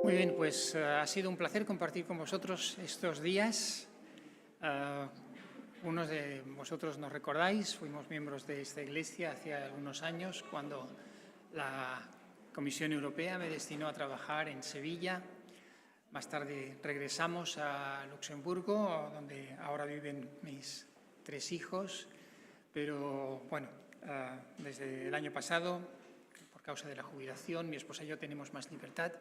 Muy bien, pues ha sido un placer compartir con vosotros estos días. Unos de vosotros nos recordáis, fuimos miembros de esta iglesia hace algunos años cuando la Comisión Europea me destinó a trabajar en Sevilla. Más tarde regresamos a Luxemburgo, donde ahora viven mis 3 hijos. Pero bueno, desde el año pasado, por causa de la jubilación, mi esposa y yo tenemos más libertad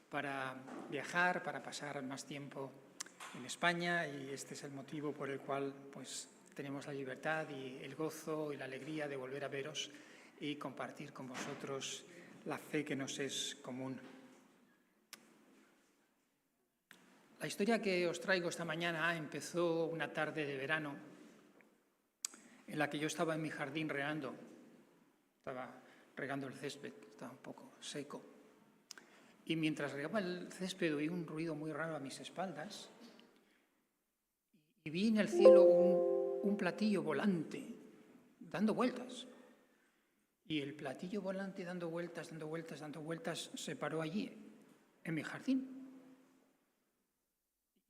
para viajar, para pasar más tiempo en España, y este es el motivo por el cual pues, tenemos la libertad y el gozo y la alegría de volver a veros y compartir con vosotros la fe que nos es común. La historia que os traigo esta mañana empezó una tarde de verano en la que yo estaba en mi jardín regando. Estaba regando el césped, estaba un poco seco. Y mientras regaba el césped oí un ruido muy raro a mis espaldas y vi en el cielo un platillo volante dando vueltas. Y el platillo volante dando vueltas, se paró allí, en mi jardín.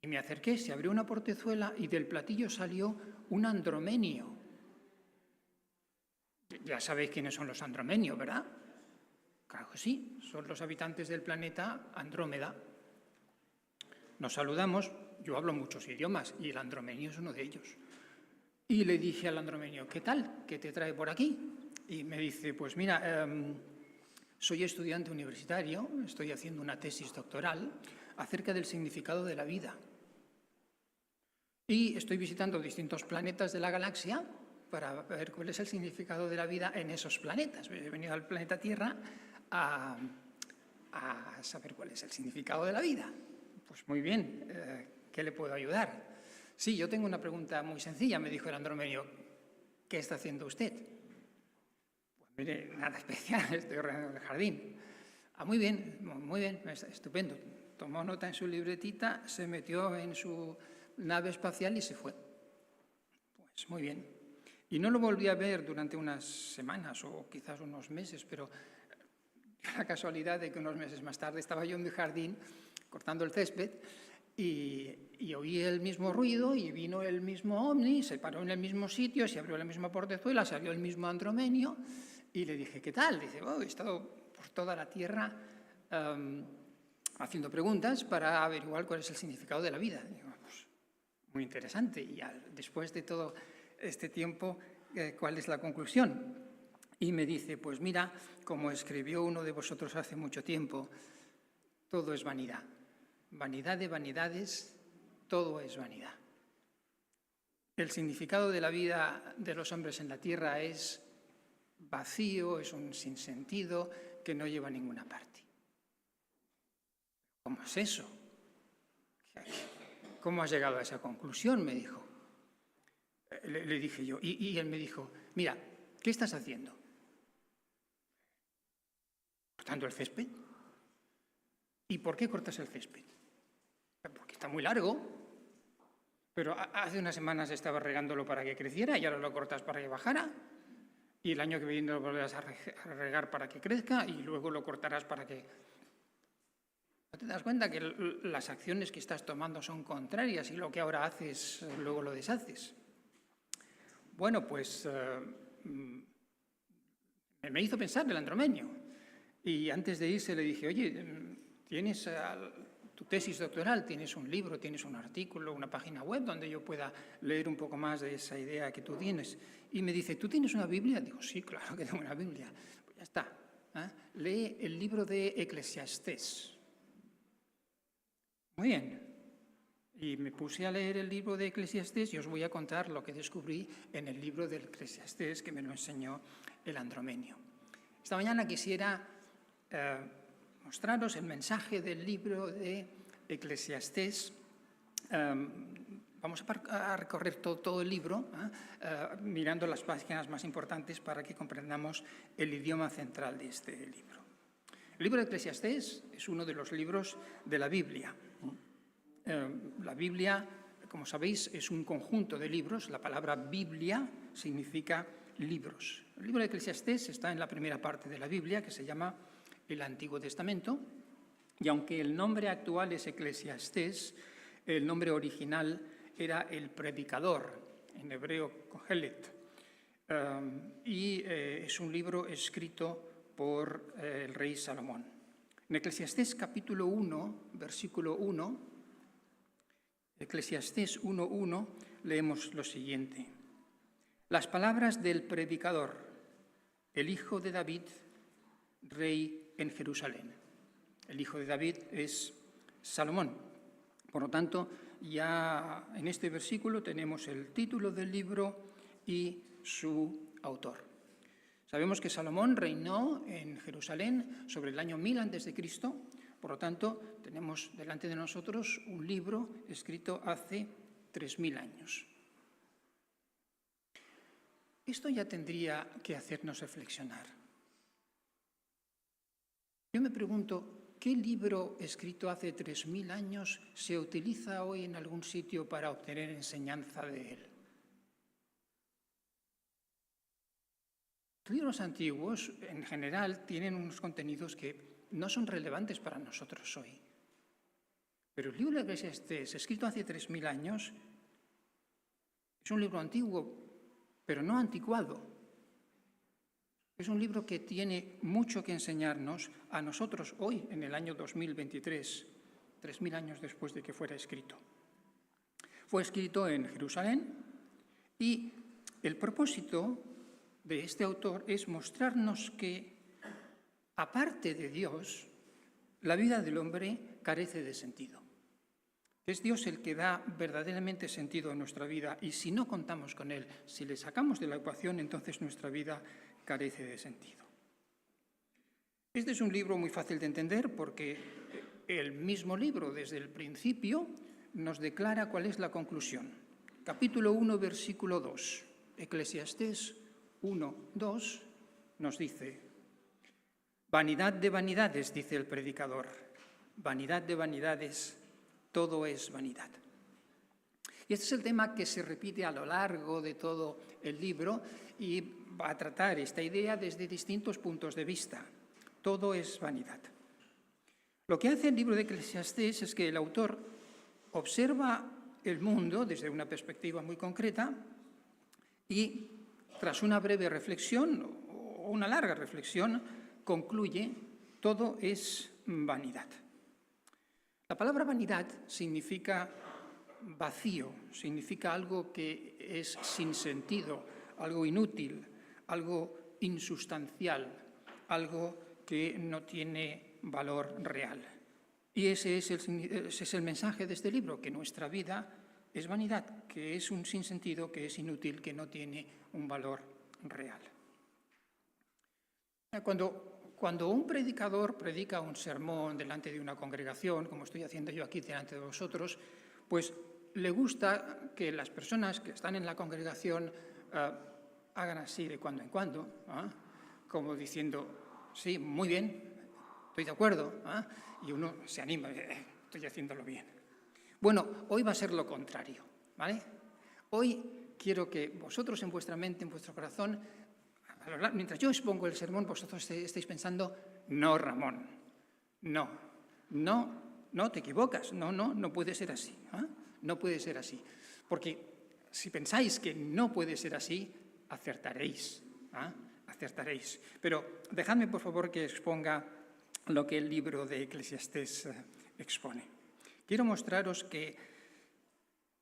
Y me acerqué, se abrió una portezuela y del platillo salió un andromenio. Ya sabéis quiénes son los andromenios, ¿verdad? Claro que sí, son los habitantes del planeta Andrómeda. Nos saludamos, yo hablo muchos idiomas y el andromenio es uno de ellos. Y le dije al andromenio, ¿qué tal? ¿Qué te trae por aquí? Y me dice, pues mira, soy estudiante universitario, estoy haciendo una tesis doctoral acerca del significado de la vida. Y estoy visitando distintos planetas de la galaxia para ver cuál es el significado de la vida en esos planetas. He venido al planeta Tierra a saber cuál es el significado de la vida. Pues muy bien, ¿qué le puedo ayudar? Sí, yo tengo una pregunta muy sencilla, me dijo el andromenio. ¿Qué está haciendo usted? Pues mire, nada especial, estoy regando el jardín. Muy bien, estupendo. Tomó nota en su libretita, se metió en su nave espacial y se fue. Pues muy bien. Y no lo volví a ver durante unas semanas o quizás unos meses, pero la casualidad de que unos meses más tarde estaba yo en mi jardín cortando el césped y oí el mismo ruido y vino el mismo ovni, se paró en el mismo sitio, se abrió la misma portezuela, salió el mismo andromenio y le dije, ¿qué tal? Dice, he estado por toda la Tierra haciendo preguntas para averiguar cuál es el significado de la vida. Digo, pues, muy interesante. Y después de todo este tiempo, ¿cuál es la conclusión? Y me dice, pues mira, como escribió uno de vosotros hace mucho tiempo, todo es vanidad. Vanidad de vanidades, todo es vanidad. El significado de la vida de los hombres en la tierra es vacío, es un sinsentido que no lleva a ninguna parte. ¿Cómo es eso? ¿Cómo has llegado a esa conclusión?, me dijo. Le dije yo, y él me dijo, mira, ¿qué estás haciendo? ¿Cortando el césped? ¿Y por qué cortas el césped? Porque está muy largo, pero hace unas semanas estaba regándolo para que creciera y ahora lo cortas para que bajara, y el año que viene lo volverás a regar para que crezca y luego lo cortarás para que... ¿No te das cuenta que las acciones que estás tomando son contrarias y lo que ahora haces luego lo deshaces? Bueno, pues me hizo pensar el andromenio. Y antes de irse le dije, oye, tienes tu tesis doctoral, tienes un libro, tienes un artículo, una página web donde yo pueda leer un poco más de esa idea que tú tienes. Y me dice, ¿tú tienes una Biblia? Digo, sí, claro que tengo una Biblia. Pues ya está. Lee el libro de Eclesiastés. Muy bien. Y me puse a leer el libro de Eclesiastés y os voy a contar lo que descubrí en el libro de Eclesiastés que me lo enseñó el andromenio. Esta mañana quisiera mostraros el mensaje del libro de Eclesiastés. Vamos a recorrer todo el libro mirando las páginas más importantes para que comprendamos el idioma central de este libro. El libro de Eclesiastés es uno de los libros de la Biblia. La Biblia, como sabéis, es un conjunto de libros. La palabra Biblia significa libros. El libro de Eclesiastés está en la primera parte de la Biblia, que se llama el Antiguo Testamento, Y aunque el nombre actual es Eclesiastés, el nombre original era el predicador, en hebreo Kohelet. Es un libro escrito por el rey Salomón. En Eclesiastés capítulo 1, versículo 1, Eclesiastés 1:1, leemos lo siguiente. Las palabras del predicador, el hijo de David, rey en Jerusalén. El hijo de David es Salomón. Por lo tanto, ya en este versículo tenemos el título del libro y su autor. Sabemos que Salomón reinó en Jerusalén sobre el año 1000 a.C., por lo tanto, tenemos delante de nosotros un libro escrito hace 3000 años. Esto ya tendría que hacernos reflexionar. Yo me pregunto, ¿qué libro escrito hace 3000 años se utiliza hoy en algún sitio para obtener enseñanza de él? Los libros antiguos, en general, tienen unos contenidos que no son relevantes para nosotros hoy. Pero el libro de Eclesiastés, escrito hace 3000 años, es un libro antiguo, pero no anticuado. Es un libro que tiene mucho que enseñarnos a nosotros hoy, en el año 2023, 3000 años después de que fuera escrito. Fue escrito en Jerusalén y el propósito de este autor es mostrarnos que, aparte de Dios, la vida del hombre carece de sentido. Es Dios el que da verdaderamente sentido a nuestra vida y si no contamos con Él, si le sacamos de la ecuación, entonces nuestra vida carece de sentido. Este es un libro muy fácil de entender porque el mismo libro, desde el principio, nos declara cuál es la conclusión. Capítulo 1, versículo 2. Eclesiastés 1, 2 nos dice: vanidad de vanidades, dice el predicador, vanidad de vanidades, todo es vanidad. Y este es el tema que se repite a lo largo de todo el libro y va a tratar esta idea desde distintos puntos de vista. Todo es vanidad. Lo que hace el libro de Eclesiastés es que el autor observa el mundo desde una perspectiva muy concreta y, tras una breve reflexión o una larga reflexión, concluye: todo es vanidad. La palabra vanidad significa vacío, significa algo que es sin sentido, algo inútil, algo insustancial, algo que no tiene valor real. Y ese es el mensaje de este libro, que nuestra vida es vanidad, que es un sinsentido, que es inútil, que no tiene un valor real. Cuando un predicador predica un sermón delante de una congregación, como estoy haciendo yo aquí delante de vosotros, pues le gusta que las personas que están en la congregación hagan así de cuando en cuando, como diciendo: sí, muy bien, estoy de acuerdo, y uno se anima: estoy haciéndolo bien. Bueno, hoy va a ser lo contrario, ¿vale? Hoy quiero que vosotros en vuestra mente, en vuestro corazón, mientras yo expongo el sermón, vosotros estéis pensando: no, Ramón, no te equivocas, no puede ser así, no puede ser así. Porque si pensáis que no puede ser así, acertaréis, acertaréis. Pero dejadme, por favor, que exponga lo que el libro de Eclesiastés expone. Quiero mostraros que,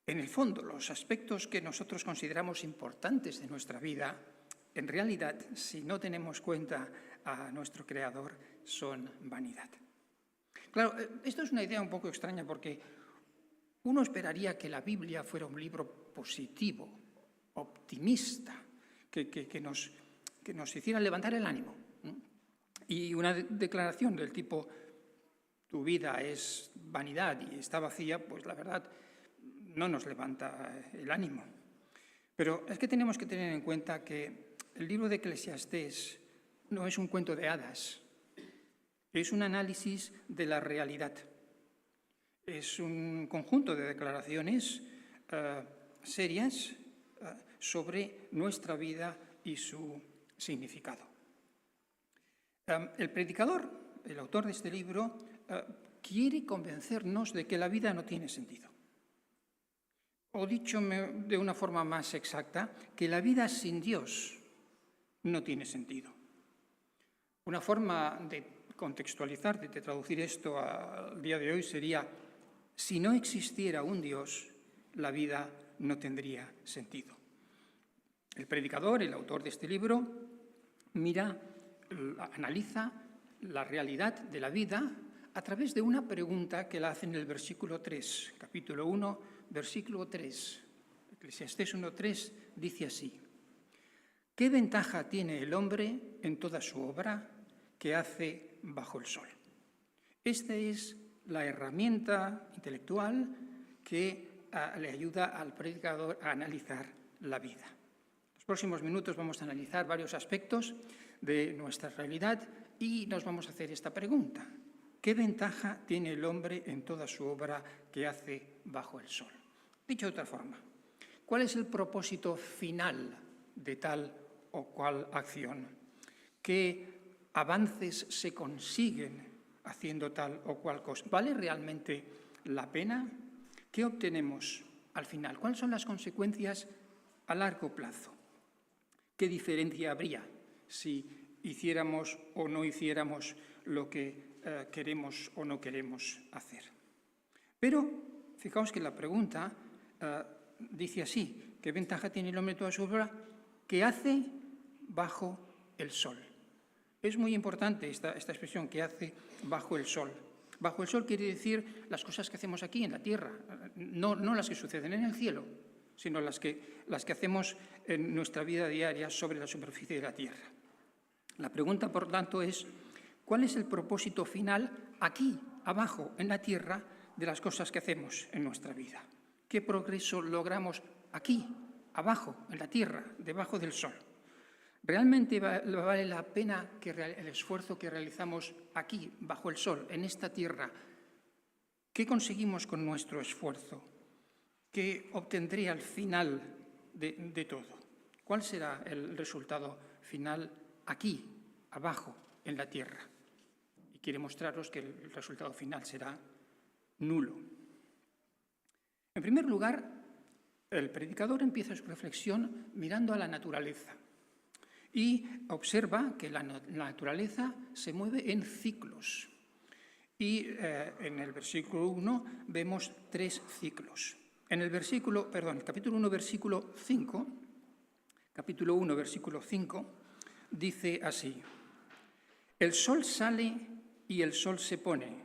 en el fondo, los aspectos que nosotros consideramos importantes de nuestra vida, en realidad, si no tenemos cuenta a nuestro Creador, son vanidad. Claro, esto es una idea un poco extraña porque uno esperaría que la Biblia fuera un libro positivo, optimista, que nos hiciera levantar el ánimo. Y una declaración del tipo: tu vida es vanidad y está vacía, pues la verdad no nos levanta el ánimo. Pero es que tenemos que tener en cuenta que el libro de Eclesiastés no es un cuento de hadas, es un análisis de la realidad. Es un conjunto de declaraciones serias sobre nuestra vida y su significado. El predicador, el autor de este libro, quiere convencernos de que la vida no tiene sentido. O dicho de una forma más exacta, que la vida sin Dios no tiene sentido. Una forma de contextualizar, de traducir esto al día de hoy sería: si no existiera un Dios, la vida no tendría sentido. El predicador, el autor de este libro, analiza la realidad de la vida a través de una pregunta que la hace en el versículo 3, capítulo 1, versículo 3. Eclesiastés 1:3 dice así: ¿qué ventaja tiene el hombre en toda su obra que hace bajo el sol? Esta es la herramienta intelectual que le ayuda al predicador a analizar la vida. En los próximos minutos vamos a analizar varios aspectos de nuestra realidad y nos vamos a hacer esta pregunta: ¿qué ventaja tiene el hombre en toda su obra que hace bajo el sol? Dicho de otra forma, ¿cuál es el propósito final de tal o cual acción? ¿Qué avances se consiguen haciendo tal o cual cosa? ¿Vale realmente la pena? ¿Qué obtenemos al final? ¿Cuáles son las consecuencias a largo plazo? ¿Qué diferencia habría si hiciéramos o no hiciéramos lo que queremos o no queremos hacer? Pero fijaos que la pregunta dice así: ¿qué ventaja tiene el hombre en toda su obra que hace bajo el sol? Es muy importante esta expresión, que hace bajo el sol. Bajo el sol quiere decir las cosas que hacemos aquí en la tierra, no las que suceden en el cielo, sino las que hacemos en nuestra vida diaria sobre la superficie de la tierra. La pregunta, por tanto, es: ¿cuál es el propósito final aquí, abajo, en la tierra, de las cosas que hacemos en nuestra vida? ¿Qué progreso logramos aquí, abajo, en la tierra, debajo del sol? ¿Realmente vale la pena el esfuerzo que realizamos aquí, bajo el sol, en esta tierra? ¿Qué conseguimos con nuestro esfuerzo? ¿Qué obtendré al final de todo? ¿Cuál será el resultado final aquí, abajo, en la tierra? Y quiere mostraros que el resultado final será nulo. En primer lugar, el predicador empieza su reflexión mirando a la naturaleza y observa que la naturaleza se mueve en ciclos. Y en el versículo 1 vemos 3 ciclos. En el capítulo 1, versículo 5, capítulo 1, versículo 5, dice así: el sol sale y el sol se pone,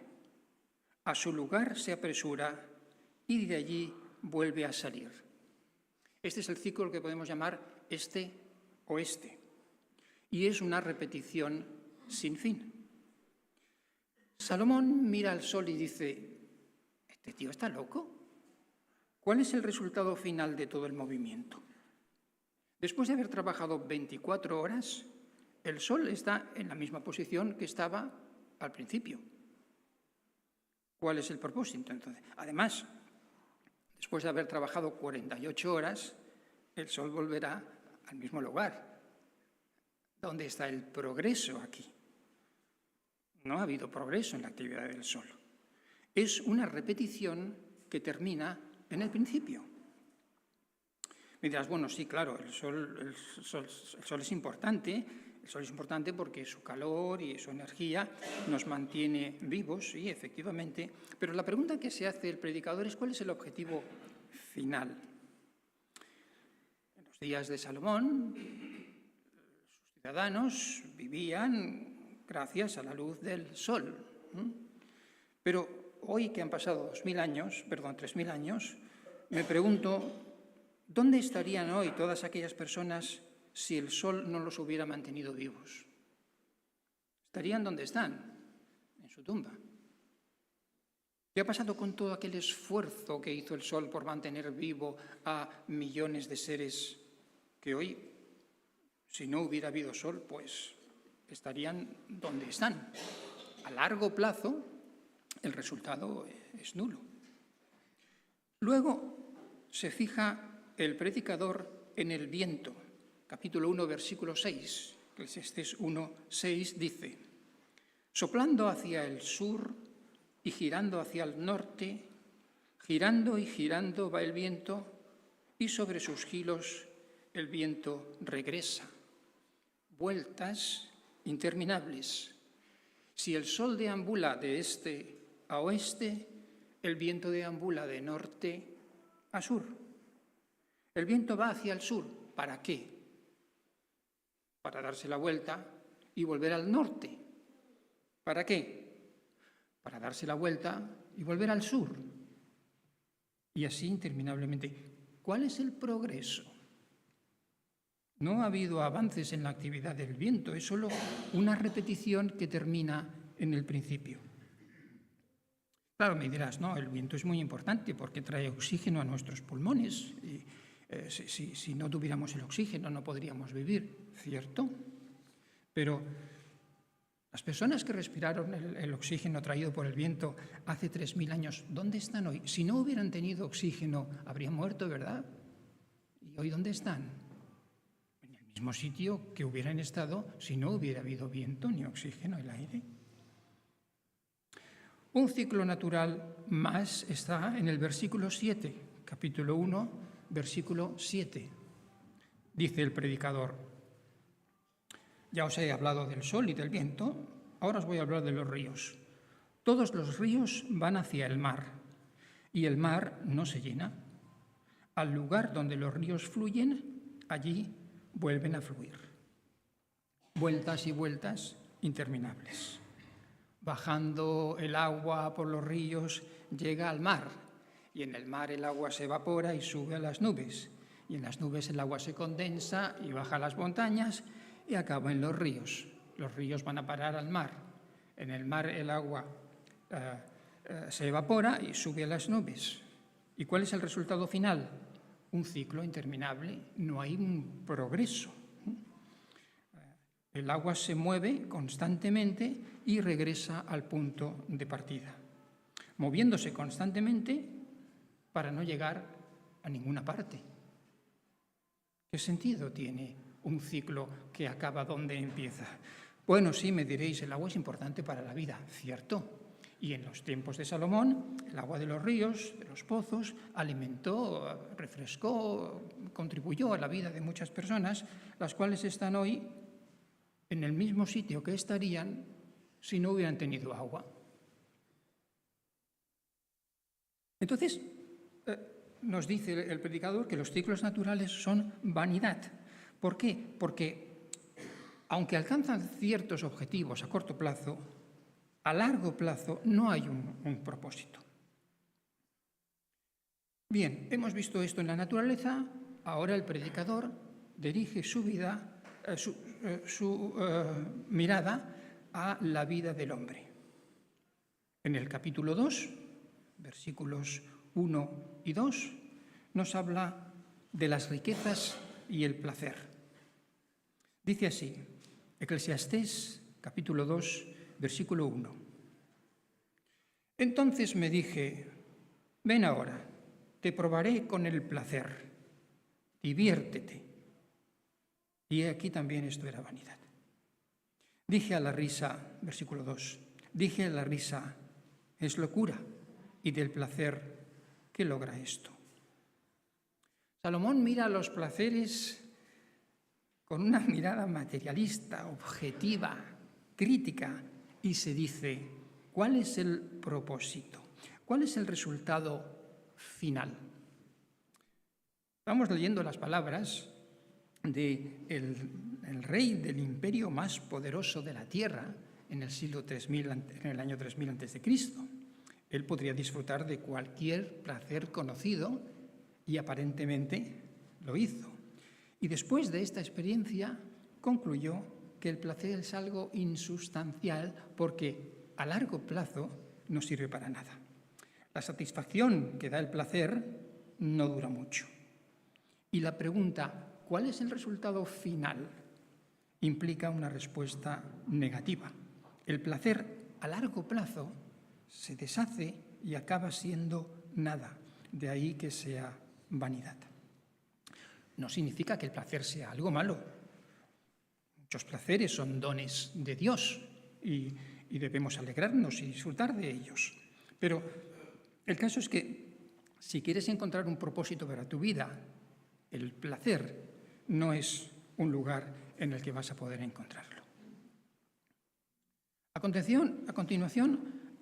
a su lugar se apresura y de allí vuelve a salir. Este es el ciclo que podemos llamar este-oeste, y es una repetición sin fin. Salomón mira al sol y dice: ¿este tío está loco? ¿Cuál es el resultado final de todo el movimiento? Después de haber trabajado 24 horas, el sol está en la misma posición que estaba al principio. ¿Cuál es el propósito entonces? Además, después de haber trabajado 48 horas, el sol volverá al mismo lugar. ¿Dónde está el progreso aquí? No ha habido progreso en la actividad del sol. Es una repetición que termina en el principio. Me dirás: bueno, sí, claro, el sol es importante. El sol es importante porque su calor y su energía nos mantiene vivos, sí, efectivamente. Pero la pregunta que se hace el predicador es: ¿cuál es el objetivo final? En los días de Salomón, sus ciudadanos vivían gracias a la luz del sol. Pero hoy, que han pasado 3.000 años, me pregunto: ¿dónde estarían hoy todas aquellas personas si el sol no los hubiera mantenido vivos? ¿Estarían donde están? En su tumba. ¿Qué ha pasado con todo aquel esfuerzo que hizo el sol por mantener vivo a millones de seres que hoy, si no hubiera habido sol, pues estarían donde están? A largo plazo, el resultado es nulo. Luego se fija el predicador en el viento. Capítulo 1, versículo 6, Eclesiastés 1:6 dice: soplando hacia el sur, y girando hacia el norte, girando y girando va el viento, y sobre sus giros el viento regresa. Vueltas interminables. Si el sol deambula de este a oeste, el viento deambula de norte a sur. El viento va hacia el sur. ¿Para qué? Para darse la vuelta y volver al norte. ¿Para qué? Para darse la vuelta y volver al sur. Y así interminablemente. ¿Cuál es el progreso? No ha habido avances en la actividad del viento, es solo una repetición que termina en el principio. Claro, me dirás, no, el viento es muy importante porque trae oxígeno a nuestros pulmones. Y, si no tuviéramos el oxígeno no podríamos vivir, ¿cierto? Pero las personas que respiraron el oxígeno traído por el viento hace 3.000 años, ¿dónde están hoy? Si no hubieran tenido oxígeno, habrían muerto, ¿verdad? ¿Y hoy dónde están? En el mismo sitio que hubieran estado si no hubiera habido viento ni oxígeno, el aire. Un ciclo natural más está en el versículo 7, capítulo 1, versículo 7. Dice el predicador: ya os he hablado del sol y del viento, ahora os voy a hablar de los ríos. Todos los ríos van hacia el mar, y el mar no se llena. Al lugar donde los ríos fluyen, allí vuelven a fluir. Vueltas y vueltas interminables. Bajando el agua por los ríos, llega al mar, y en el mar el agua se evapora y sube a las nubes, y en las nubes el agua se condensa y baja a las montañas, y acaba en los ríos. Los ríos van a parar al mar. En el mar el agua se evapora y sube a las nubes. ¿Y cuál es el resultado final? Un ciclo interminable. No hay un progreso. El agua se mueve constantemente y regresa al punto de partida, moviéndose constantemente para no llegar a ninguna parte. ¿Qué sentido tiene un ciclo que acaba donde empieza? Bueno, sí, me diréis, el agua es importante para la vida, cierto. Y en los tiempos de Salomón, el agua de los ríos, de los pozos, alimentó, refrescó, contribuyó a la vida de muchas personas, las cuales están hoy en el mismo sitio que estarían si no hubieran tenido agua. Entonces, nos dice el predicador que los ciclos naturales son vanidad. ¿Por qué? Porque, aunque alcanzan ciertos objetivos a corto plazo, a largo plazo no hay un propósito. Bien, hemos visto esto en la naturaleza, ahora el predicador dirige su vida, su mirada a la vida del hombre. En el capítulo 2, versículos 1 y 2, nos habla de las riquezas y el placer. Dice así, Eclesiastés, capítulo 2, versículo 1. Entonces me dije, ven ahora, te probaré con el placer, diviértete. Y aquí también esto era vanidad. Dije a la risa, versículo 2, dije a la risa, es locura, y del placer, ¿qué logra esto? Salomón mira los placeres con una mirada materialista, objetiva, crítica, y se dice, ¿cuál es el propósito? ¿Cuál es el resultado final? Estamos leyendo las palabras del rey del imperio más poderoso de la tierra en el siglo 3000, en el año 3000 a.C. Él podría disfrutar de cualquier placer conocido y aparentemente lo hizo. Y después de esta experiencia concluyó que el placer es algo insustancial porque a largo plazo no sirve para nada. La satisfacción que da el placer no dura mucho. Y la pregunta, ¿cuál es el resultado final?, implica una respuesta negativa. El placer a largo plazo se deshace y acaba siendo nada. De ahí que sea vanidad. No significa que el placer sea algo malo. Muchos placeres son dones de Dios y debemos alegrarnos y disfrutar de ellos. Pero el caso es que si quieres encontrar un propósito para tu vida, el placer no es un lugar en el que vas a poder encontrarlo. A continuación,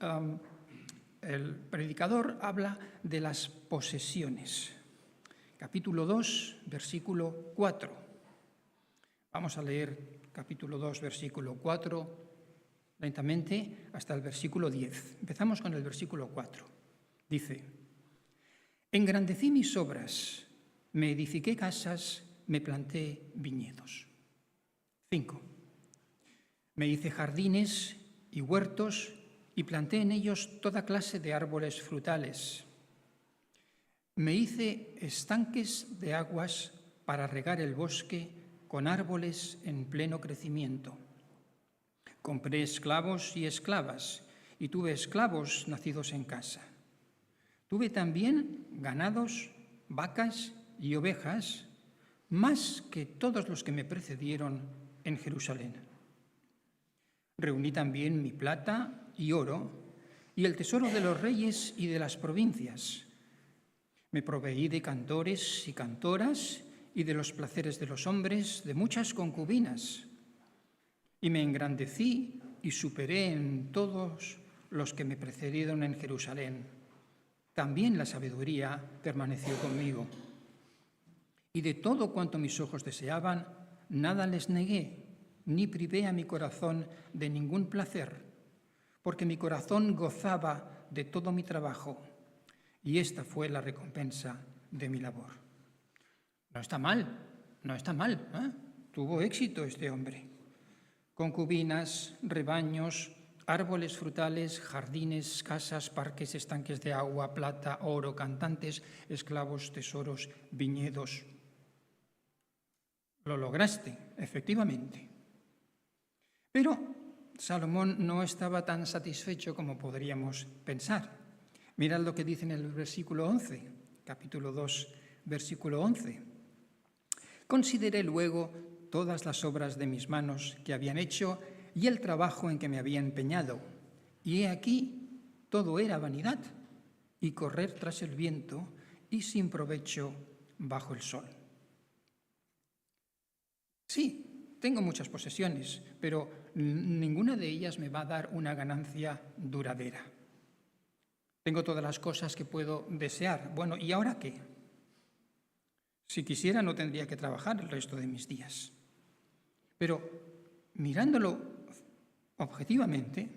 el predicador habla de las posesiones. Capítulo 2, versículo 4. Vamos a leer capítulo 2, versículo 4, lentamente, hasta el versículo 10. Empezamos con el versículo 4. Dice: engrandecí mis obras, me edifiqué casas, me planté viñedos. 5. Me hice jardines y huertos y planté en ellos toda clase de árboles frutales. Me hice estanques de aguas para regar el bosque con árboles en pleno crecimiento. Compré esclavos y esclavas y tuve esclavos nacidos en casa. Tuve también ganados, vacas y ovejas, más que todos los que me precedieron en Jerusalén. Reuní también mi plata y oro y el tesoro de los reyes y de las provincias. Me proveí de cantores y cantoras y de los placeres de los hombres, de muchas concubinas. Y me engrandecí y superé en todos los que me precedieron en Jerusalén. También la sabiduría permaneció conmigo. Y de todo cuanto mis ojos deseaban, nada les negué, ni privé a mi corazón de ningún placer, porque mi corazón gozaba de todo mi trabajo, y esta fue la recompensa de mi labor. No está mal, ¿eh? Tuvo éxito este hombre. Concubinas, rebaños, árboles frutales, jardines, casas, parques, estanques de agua, plata, oro, cantantes, esclavos, tesoros, viñedos. Lo lograste, efectivamente. Pero Salomón no estaba tan satisfecho como podríamos pensar. Mirad lo que dice en el versículo 11, capítulo 2, versículo 11. Consideré luego todas las obras de mis manos que habían hecho y el trabajo en que me había empeñado. Y he aquí, todo era vanidad y correr tras el viento y sin provecho bajo el sol. Sí, tengo muchas posesiones, pero ninguna de ellas me va a dar una ganancia duradera. Tengo todas las cosas que puedo desear. Bueno, ¿y ahora qué? Si quisiera no tendría que trabajar el resto de mis días. Pero mirándolo objetivamente,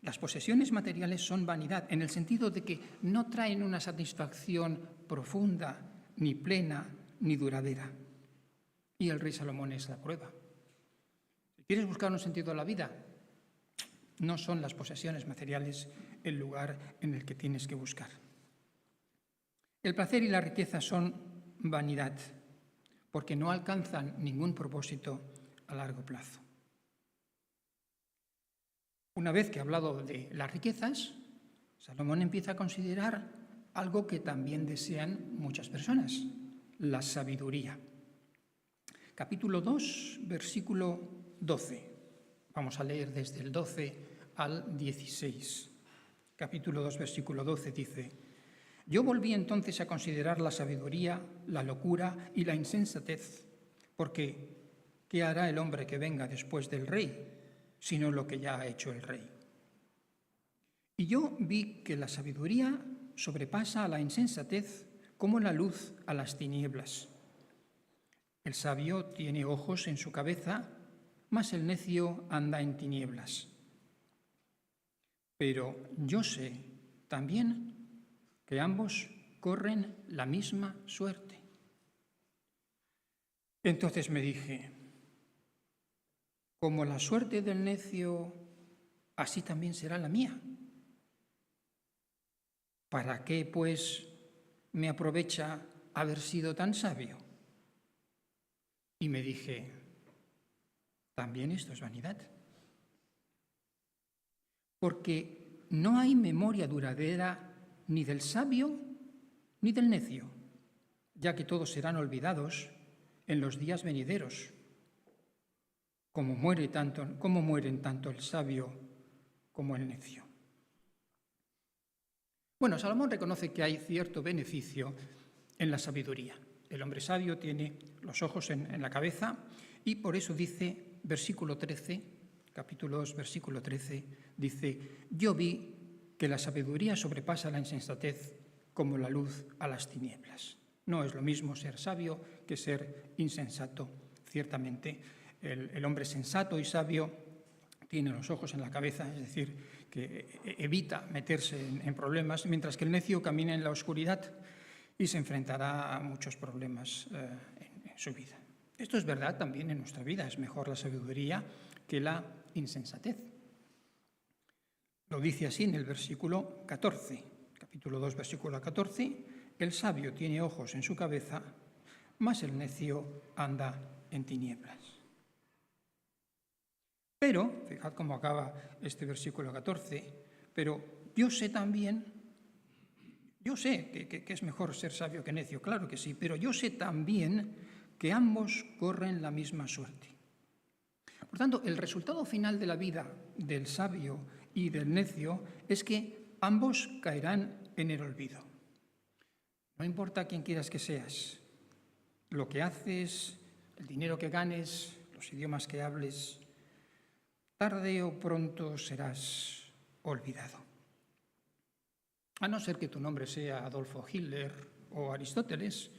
las posesiones materiales son vanidad, en el sentido de que no traen una satisfacción profunda, ni plena, ni duradera. Y el rey Salomón es la prueba. Si quieres buscar un sentido a la vida, no son las posesiones materiales el lugar en el que tienes que buscar. El placer y la riqueza son vanidad, porque no alcanzan ningún propósito a largo plazo. Una vez que ha hablado de las riquezas, Salomón empieza a considerar algo que también desean muchas personas, la sabiduría. Capítulo 2, versículo 12. Vamos a leer desde el 12 al 16. Capítulo 2, versículo 12 dice: Yo volví entonces a considerar la sabiduría, la locura y la insensatez, porque ¿qué hará el hombre que venga después del rey, sino lo que ya ha hecho el rey? Y yo vi que la sabiduría sobrepasa a la insensatez como la luz a las tinieblas. El sabio tiene ojos en su cabeza, mas el necio anda en tinieblas. Pero yo sé también que ambos corren la misma suerte. Entonces me dije, como la suerte del necio, así también será la mía. ¿Para qué, pues, me aprovecha haber sido tan sabio? Y me dije, también esto es vanidad. Porque no hay memoria duradera ni del sabio ni del necio, ya que todos serán olvidados en los días venideros, como mueren tanto el sabio como el necio. Bueno, Salomón reconoce que hay cierto beneficio en la sabiduría. El hombre sabio tiene los ojos en la cabeza y por eso dice, versículo 13, capítulo 2, versículo 13, dice: yo vi que la sabiduría sobrepasa la insensatez como la luz a las tinieblas. No es lo mismo ser sabio que ser insensato. Ciertamente, el hombre sensato y sabio tiene los ojos en la cabeza, es decir, que evita meterse en problemas, mientras que el necio camina en la oscuridad y se enfrentará a muchos problemas en su vida. Esto es verdad también en nuestra vida, es mejor la sabiduría que la insensatez. Lo dice así en el versículo 14, capítulo 2, versículo 14, el sabio tiene ojos en su cabeza, mas el necio anda en tinieblas. Pero, fijad cómo acaba este versículo 14, pero yo sé que es mejor ser sabio que necio, claro que sí, pero yo sé también que ambos corren la misma suerte. Por tanto, el resultado final de la vida del sabio y del necio es que ambos caerán en el olvido. No importa quién quieras que seas, lo que haces, el dinero que ganes, los idiomas que hables, tarde o pronto serás olvidado. A no ser que tu nombre sea Adolfo Hitler o Aristóteles,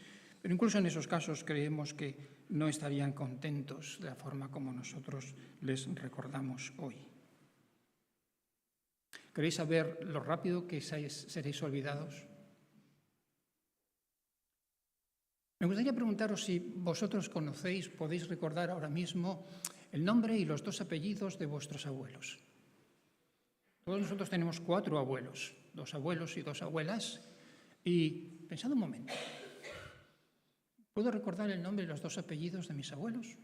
pero incluso en esos casos creemos que no estarían contentos de la forma como nosotros les recordamos hoy. ¿Queréis saber lo rápido que seréis olvidados? Me gustaría preguntaros si vosotros podéis recordar ahora mismo el nombre y los 2 apellidos de vuestros abuelos. Todos nosotros tenemos 4 abuelos, 2 abuelos y 2 abuelas, y pensad un momento, ¿puedo recordar el nombre y los 2 apellidos de mis abuelos?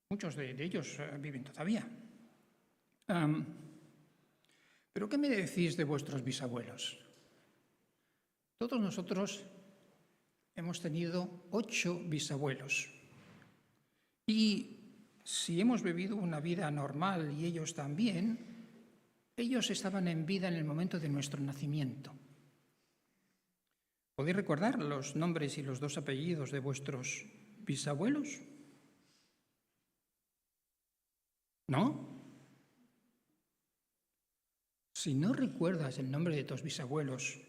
Muchos de ellos viven todavía. ¿Pero qué me decís de vuestros bisabuelos? Todos nosotros hemos tenido 8 bisabuelos. Y si hemos vivido una vida normal y ellos también, ellos estaban en vida en el momento de nuestro nacimiento. ¿Podéis recordar los nombres y los 2 apellidos de vuestros bisabuelos? ¿No? Si no recuerdas el nombre de tus bisabuelos,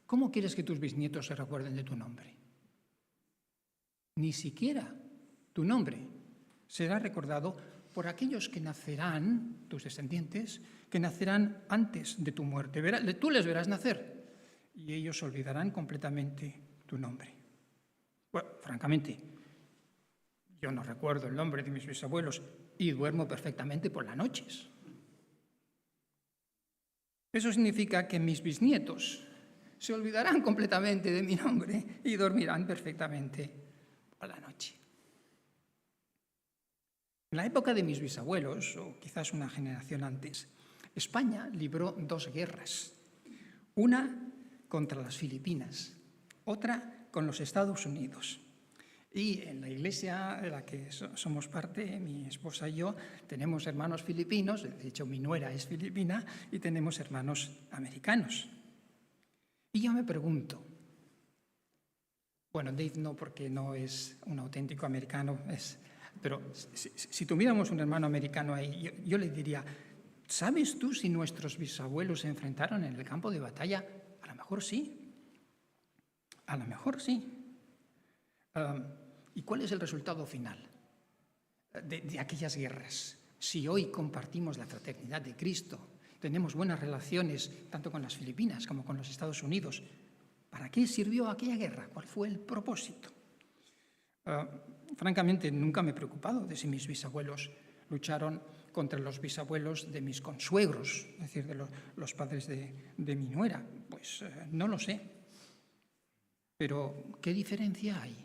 ¿cómo quieres que tus bisnietos se recuerden de tu nombre? Ni siquiera tu nombre será recordado por aquellos que nacerán, tus descendientes, que nacerán antes de tu muerte. Tú les verás nacer y ellos olvidarán completamente tu nombre. Bueno, francamente, yo no recuerdo el nombre de mis bisabuelos y duermo perfectamente por las noches. Eso significa que mis bisnietos se olvidarán completamente de mi nombre y dormirán perfectamente por la noche. En la época de mis bisabuelos, o quizás una generación antes, España libró 2 guerras. Una contra las Filipinas, otra con los Estados Unidos. Y en la iglesia de la que somos parte, mi esposa y yo, tenemos hermanos filipinos, de hecho mi nuera es filipina, y tenemos hermanos americanos. Y yo me pregunto, bueno, Dave no, porque no es un auténtico americano, pero si tuviéramos un hermano americano ahí, yo le diría, ¿sabes tú si nuestros bisabuelos se enfrentaron en el campo de batalla? A lo mejor sí. A lo mejor sí. ¿Y cuál es el resultado final de aquellas guerras? Si hoy compartimos la fraternidad de Cristo, tenemos buenas relaciones tanto con las Filipinas como con los Estados Unidos, ¿para qué sirvió aquella guerra? ¿Cuál fue el propósito? Francamente, nunca me he preocupado de si mis bisabuelos lucharon contra los bisabuelos de mis consuegros, es decir, de los padres de mi nuera. Pues no lo sé. Pero, ¿qué diferencia hay?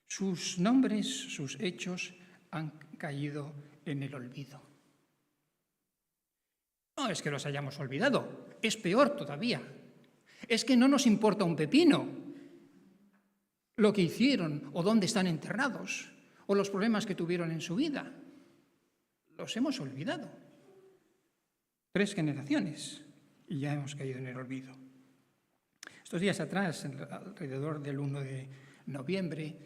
Sus nombres, sus hechos han caído en el olvido. No es que los hayamos olvidado, es peor todavía. Es que no nos importa un pepino lo que hicieron o dónde están enterrados o los problemas que tuvieron en su vida. Los hemos olvidado. 3 generaciones y ya hemos caído en el olvido. Estos días atrás, alrededor del 1 de noviembre,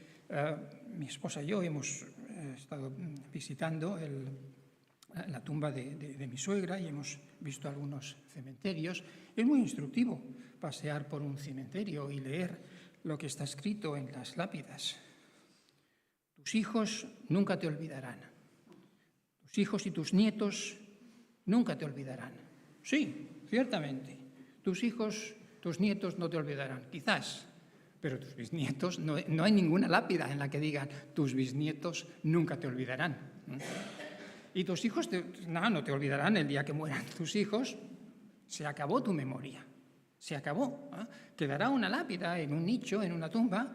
mi esposa y yo hemos estado visitando la tumba de mi suegra y hemos visto algunos cementerios. Es muy instructivo pasear por un cementerio y leer lo que está escrito en las lápidas. Tus hijos nunca te olvidarán. Tus hijos y tus nietos nunca te olvidarán. Sí, ciertamente. Tus hijos, tus nietos no te olvidarán, quizás. Pero tus bisnietos, no hay ninguna lápida en la que digan tus bisnietos nunca te olvidarán. Y tus hijos no te olvidarán el día que mueran tus hijos. Se acabó tu memoria. Se acabó. Quedará una lápida en un nicho, en una tumba,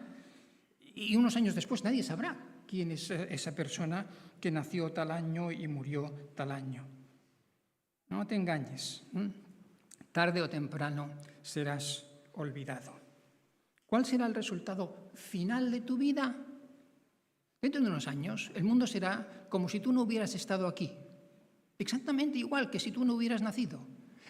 y unos años después nadie sabrá quién es esa persona que nació tal año y murió tal año. No te engañes. Tarde o temprano serás olvidado. ¿Cuál será el resultado final de tu vida? Dentro de unos años, el mundo será como si tú no hubieras estado aquí. Exactamente igual que si tú no hubieras nacido.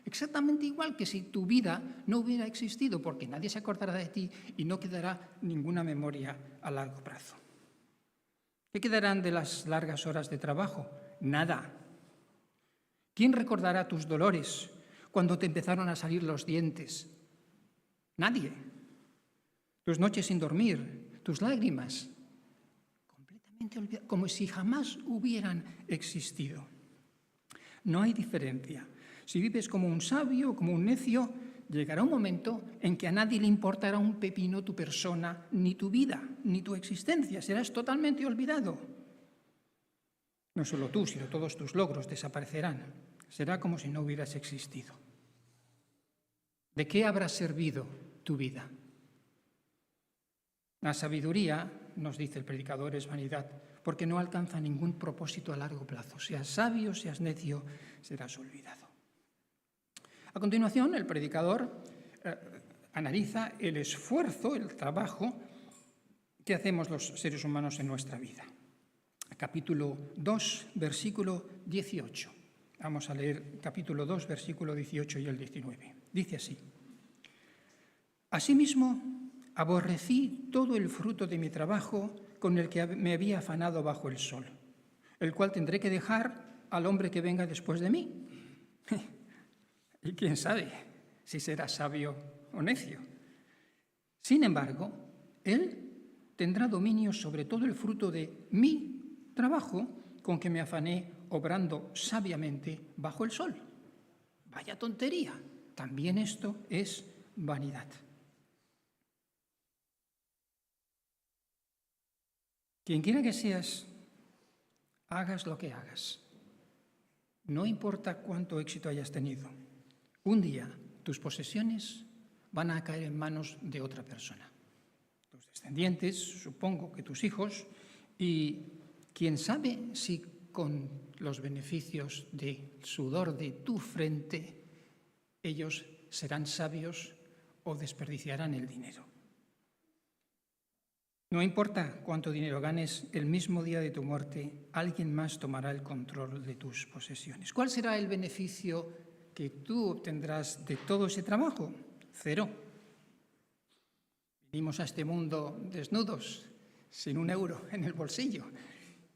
Exactamente igual que si tu vida no hubiera existido, porque nadie se acordará de ti y no quedará ninguna memoria a largo plazo. ¿Qué quedarán de las largas horas de trabajo? Nada. ¿Quién recordará tus dolores cuando te empezaron a salir los dientes? Nadie. Tus noches sin dormir, tus lágrimas, completamente olvidadas, como si jamás hubieran existido. No hay diferencia. Si vives como un sabio o como un necio, llegará un momento en que a nadie le importará un pepino tu persona, ni tu vida, ni tu existencia. Serás totalmente olvidado. No solo tú, sino todos tus logros desaparecerán. Será como si no hubieras existido. ¿De qué habrá servido tu vida? La sabiduría, nos dice el predicador, es vanidad, porque no alcanza ningún propósito a largo plazo. Seas sabio, seas necio, serás olvidado. A continuación, el predicador analiza el esfuerzo, el trabajo que hacemos los seres humanos en nuestra vida. Capítulo 2, versículo 18. Vamos a leer capítulo 2, versículo 18 y el 19. Dice así: Asimismo, aborrecí todo el fruto de mi trabajo con el que me había afanado bajo el sol, el cual tendré que dejar al hombre que venga después de mí. Y quién sabe si será sabio o necio. Sin embargo, él tendrá dominio sobre todo el fruto de mi trabajo con que me afané obrando sabiamente bajo el sol. Vaya tontería. También esto es vanidad. Quien quiera que seas, hagas lo que hagas. No importa cuánto éxito hayas tenido. Un día tus posesiones van a caer en manos de otra persona. Tus descendientes, supongo que tus hijos, y quién sabe si con los beneficios del sudor de tu frente ellos serán sabios o desperdiciarán el dinero. No importa cuánto dinero ganes, el mismo día de tu muerte, alguien más tomará el control de tus posesiones. ¿Cuál será el beneficio que tú obtendrás de todo ese trabajo? Cero. Vinimos a este mundo desnudos, sin un euro en el bolsillo,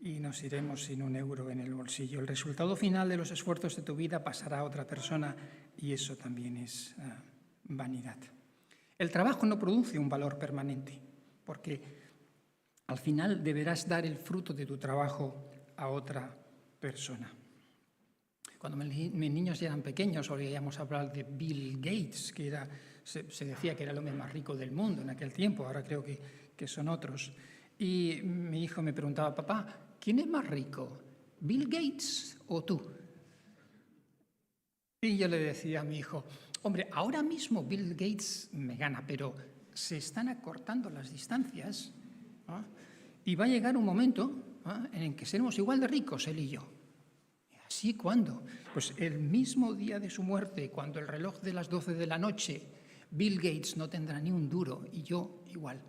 y nos iremos sin un euro en el bolsillo. El resultado final de los esfuerzos de tu vida pasará a otra persona, y eso también es vanidad. El trabajo no produce un valor permanente, porque al final deberás dar el fruto de tu trabajo a otra persona. Cuando mis niños eran pequeños, oíamos hablar de Bill Gates, que se decía que era el hombre más rico del mundo en aquel tiempo, ahora creo que son otros. Y mi hijo me preguntaba: papá, ¿quién es más rico, Bill Gates o tú? Y yo le decía a mi hijo: hombre, ahora mismo Bill Gates me gana, pero se están acortando las distancias, ¿no? Y va a llegar un momento, ¿no?, en que seremos igual de ricos él y yo. ¿Así cuándo? Pues el mismo día de su muerte, cuando el reloj de las 12 de la noche, Bill Gates no tendrá ni un duro y yo igual.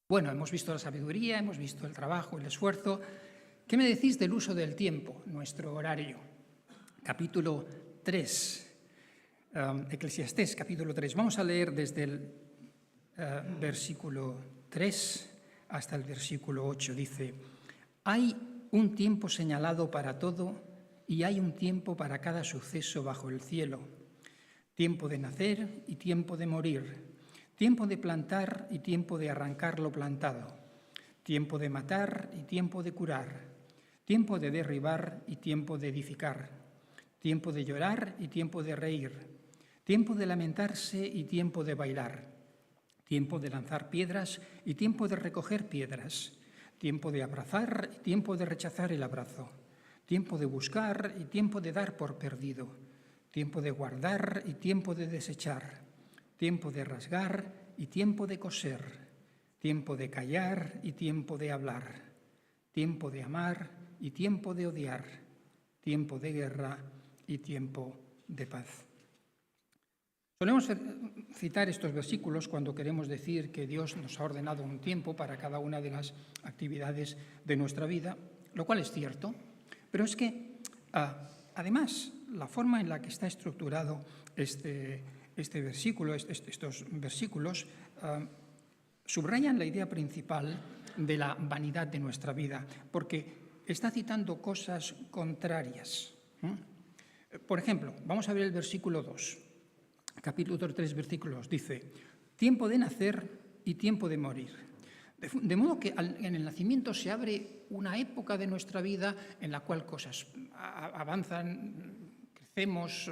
Bueno, hemos visto la sabiduría, hemos visto el trabajo, el esfuerzo. ¿Qué me decís del uso del tiempo, nuestro horario? Capítulo 3, Eclesiastés, capítulo 3. Vamos a leer desde el versículo 3 hasta el versículo 8. Dice: hay un tiempo señalado para todo y hay un tiempo para cada suceso bajo el cielo. Tiempo de nacer y tiempo de morir. Tiempo de plantar y tiempo de arrancar lo plantado. Tiempo de matar y tiempo de curar. Tiempo de derribar y tiempo de edificar. Tiempo de llorar y tiempo de reír. Tiempo de lamentarse y tiempo de bailar. Tiempo de lanzar piedras y tiempo de recoger piedras. Tiempo de abrazar y tiempo de rechazar el abrazo. Tiempo de buscar y tiempo de dar por perdido. Tiempo de guardar y tiempo de desechar. Tiempo de rasgar y tiempo de coser. Tiempo de callar y tiempo de hablar. Tiempo de amar y tiempo de odiar. Tiempo de guerra y tiempo de paz. Solemos citar estos versículos cuando queremos decir que Dios nos ha ordenado un tiempo para cada una de las actividades de nuestra vida, lo cual es cierto, pero es que, además, la forma en la que está estructurado estos versículos subrayan la idea principal de la vanidad de nuestra vida, porque está citando cosas contrarias. Por ejemplo, vamos a ver el versículo 2. Capítulo 3, versículos, dice: tiempo de nacer y tiempo de morir. De modo que en el nacimiento se abre una época de nuestra vida en la cual cosas avanzan, crecemos,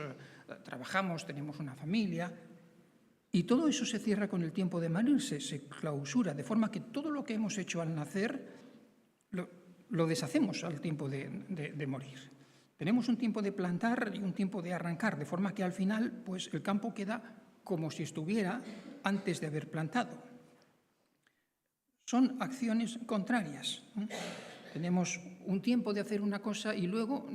trabajamos, tenemos una familia, y todo eso se cierra con el tiempo de morir, se clausura, de forma que todo lo que hemos hecho al nacer lo deshacemos al tiempo de morir. Tenemos un tiempo de plantar y un tiempo de arrancar, de forma que al final pues, el campo queda como si estuviera antes de haber plantado. Son acciones contrarias. Tenemos un tiempo de hacer una cosa y luego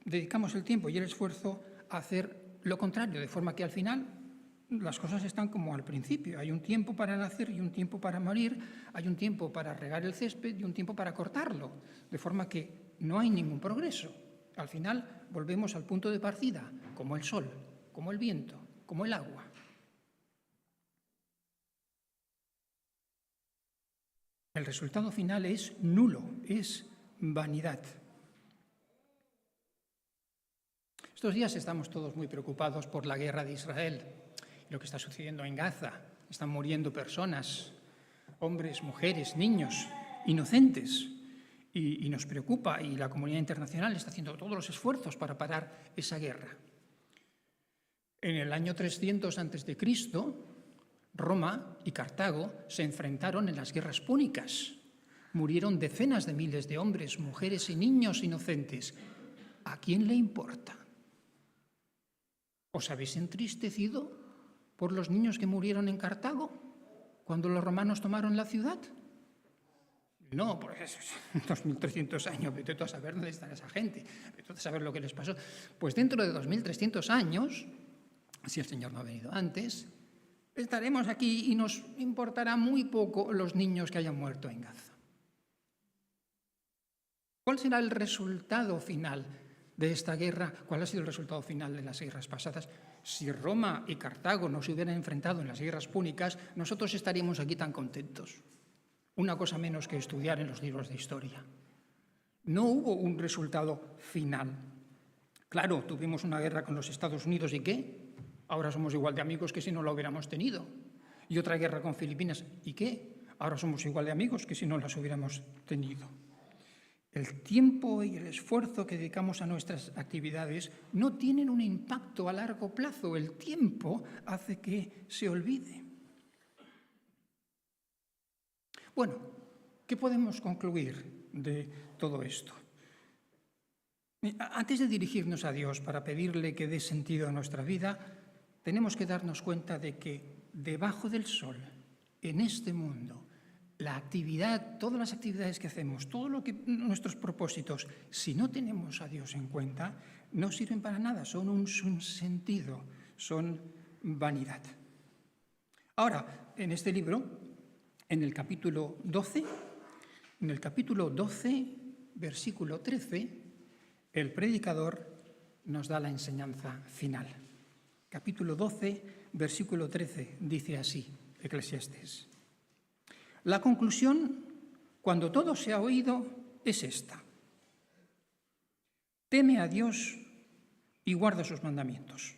dedicamos el tiempo y el esfuerzo a hacer lo contrario, de forma que al final las cosas están como al principio. Hay un tiempo para nacer y un tiempo para morir, hay un tiempo para regar el césped y un tiempo para cortarlo, de forma que no hay ningún progreso. Al final volvemos al punto de partida, como el sol, como el viento, como el agua. El resultado final es nulo, es vanidad. Estos días estamos todos muy preocupados por la guerra de Israel, lo que está sucediendo en Gaza. Están muriendo personas, hombres, mujeres, niños, inocentes. Y nos preocupa, y la comunidad internacional está haciendo todos los esfuerzos para parar esa guerra. En el año 300 a.C., Roma y Cartago se enfrentaron en las guerras púnicas. Murieron decenas de miles de hombres, mujeres y niños inocentes. ¿A quién le importa? ¿Os habéis entristecido por los niños que murieron en Cartago cuando los romanos tomaron la ciudad? No, pues 2.300 años, vete tú a saber dónde está esa gente, vete tú a saber lo que les pasó. Pues dentro de 2.300 años, si el Señor no ha venido antes, estaremos aquí y nos importará muy poco los niños que hayan muerto en Gaza. ¿Cuál será el resultado final de esta guerra? ¿Cuál ha sido el resultado final de las guerras pasadas? Si Roma y Cartago no se hubieran enfrentado en las guerras púnicas, nosotros estaríamos aquí tan contentos. Una cosa menos que estudiar en los libros de historia. No hubo un resultado final. Claro, tuvimos una guerra con los Estados Unidos, ¿y qué? Ahora somos igual de amigos que si no la hubiéramos tenido. Y otra guerra con Filipinas, ¿y qué? Ahora somos igual de amigos que si no las hubiéramos tenido. El tiempo y el esfuerzo que dedicamos a nuestras actividades no tienen un impacto a largo plazo. El tiempo hace que se olvide. Bueno, ¿qué podemos concluir de todo esto? Antes de dirigirnos a Dios para pedirle que dé sentido a nuestra vida, tenemos que darnos cuenta de que debajo del sol, en este mundo, la actividad, todas las actividades que hacemos, nuestros propósitos, si no tenemos a Dios en cuenta, no sirven para nada, son un sinsentido, son vanidad. Ahora, en este libro, en el capítulo 12, versículo 13, el predicador nos da la enseñanza final. Capítulo 12, versículo 13, dice así, Eclesiastés. La conclusión, cuando todo se ha oído, es esta. Teme a Dios y guarda sus mandamientos,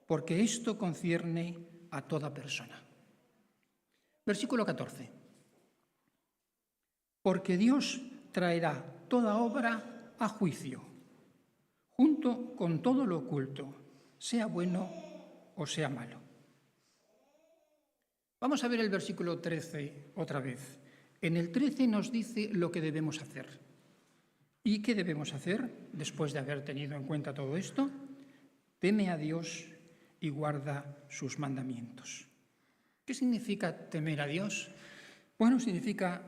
porque esto concierne a toda persona. Versículo 14. Porque Dios traerá toda obra a juicio, junto con todo lo oculto, sea bueno o sea malo. Vamos a ver el versículo 13 otra vez. En el 13 nos dice lo que debemos hacer. ¿Y qué debemos hacer después de haber tenido en cuenta todo esto? Teme a Dios y guarda sus mandamientos. ¿Qué significa temer a Dios? Bueno, significa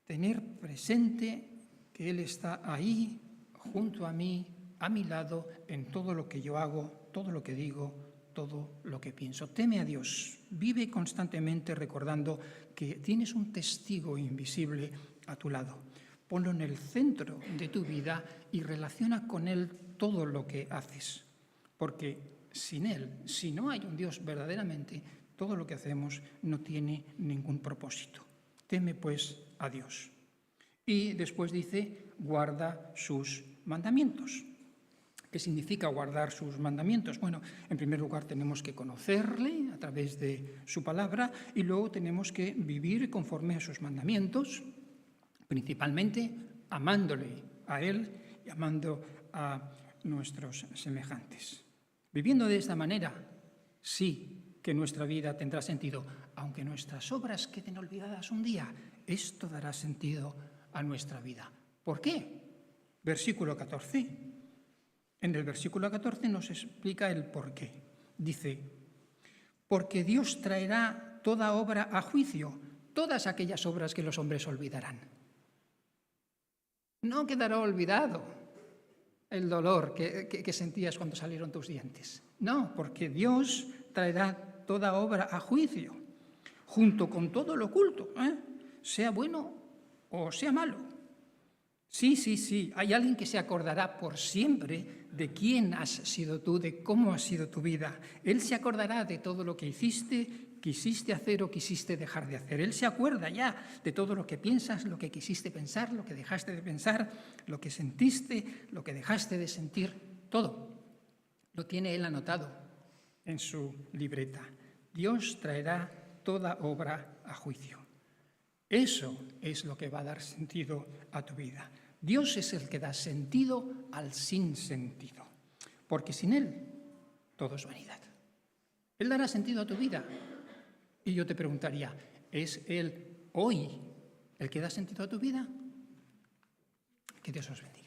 tener presente que Él está ahí, junto a mí, a mi lado, en todo lo que yo hago, todo lo que digo, todo lo que pienso. Teme a Dios. Vive constantemente recordando que tienes un testigo invisible a tu lado. Ponlo en el centro de tu vida y relaciona con Él todo lo que haces. Porque sin Él, si no hay un Dios verdaderamente, todo lo que hacemos no tiene ningún propósito. Teme pues a Dios. Y después dice, guarda sus mandamientos. ¿Qué significa guardar sus mandamientos? Bueno, en primer lugar tenemos que conocerle a través de su palabra y luego tenemos que vivir conforme a sus mandamientos, principalmente amándole a Él y amando a nuestros semejantes. Viviendo de esta manera, sí que nuestra vida tendrá sentido, aunque nuestras obras queden olvidadas un día, esto dará sentido a nuestra vida. ¿Por qué? Versículo 14. En el versículo 14 nos explica el por qué. Dice, porque Dios traerá toda obra a juicio, todas aquellas obras que los hombres olvidarán. No quedará olvidado el dolor que sentías cuando salieron tus dientes. No, porque Dios traerá toda obra a juicio, junto con todo lo oculto, sea bueno o sea malo. Sí, hay alguien que se acordará por siempre de quién has sido tú, de cómo ha sido tu vida. Él se acordará de todo lo que hiciste, quisiste hacer o quisiste dejar de hacer. Él se acuerda ya de todo lo que piensas, lo que quisiste pensar, lo que dejaste de pensar, lo que sentiste, lo que dejaste de sentir, todo. Lo tiene Él anotado en su libreta. Dios traerá toda obra a juicio. Eso es lo que va a dar sentido a tu vida. Dios es el que da sentido al sinsentido, porque sin Él todo es vanidad. Él dará sentido a tu vida. Y yo te preguntaría, ¿es Él hoy el que da sentido a tu vida? Que Dios os bendiga.